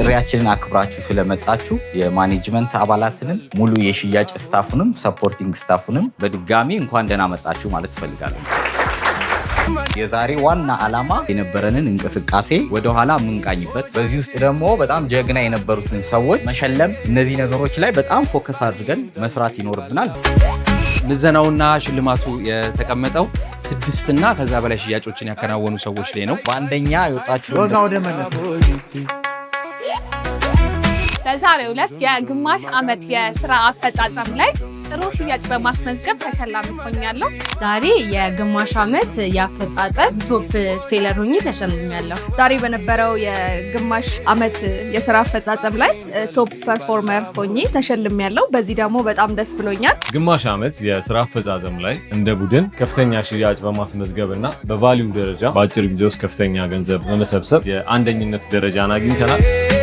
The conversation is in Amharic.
ጥሪያችንን አክብራችሁ ስለመጣችሁ የማኔጅመንት አባላትንም ሙሉ የሽያጭ ስታፉንም ሰፖርቲንግ ስታፉንም በድጋሚ እንኳን ደህና መጣችሁ ማለት እፈልጋለሁ። የዛሬ ዋና ዓላማ የነበረንን እንቅስቃሴ ወደ ኋላ የምንቃኝበት፣ በዚህ ውስጥ ደግሞ በጣም ጀግና የነበሩትን ሰዎች መሸለም፣ እነዚህ ነገሮች ላይ በጣም ፎከስ አድርገን መስራት ይኖርብናል። ምዘናውና ሽልማቱ የተቀመጠው 6 እና ከዛ በላይ ሽያጮችን ያከናወኑ ሰዎች ላይ ነው። በአንደኛ የወጣችሁ ሮዛ ወደ መለስ በዛሬው ዕለት የግማሽ ዓመት የስራ አፈጻጸም ላይ ጥሩ ሽያጭ በማስመዝገብ ተሸላሚ ሆኛለሁ። ዛሬ የግማሽ ዓመት የአፈጻጸም ቶፕ ሴለር ሆኜ ተሸልሜያለሁ። ዛሬ በነበረው የግማሽ ዓመት የስራ አፈጻጸም ላይ ቶፕ ፐርፎርመር ሆኜ ተሸልሜያለሁ። በዚህ ደግሞ በጣም ደስ ብሎኛል። ግማሽ ዓመት የስራ አፈጻጸም ላይ እንደ ቡድን ከፍተኛ ሽያጭ በማስመዝገብና በቫልዩ ደረጃ በአጭር ጊዜ ውስጥ ከፍተኛ ገንዘብ በመሰብሰብ የአንደኝነት ደረጃን አግኝተናል።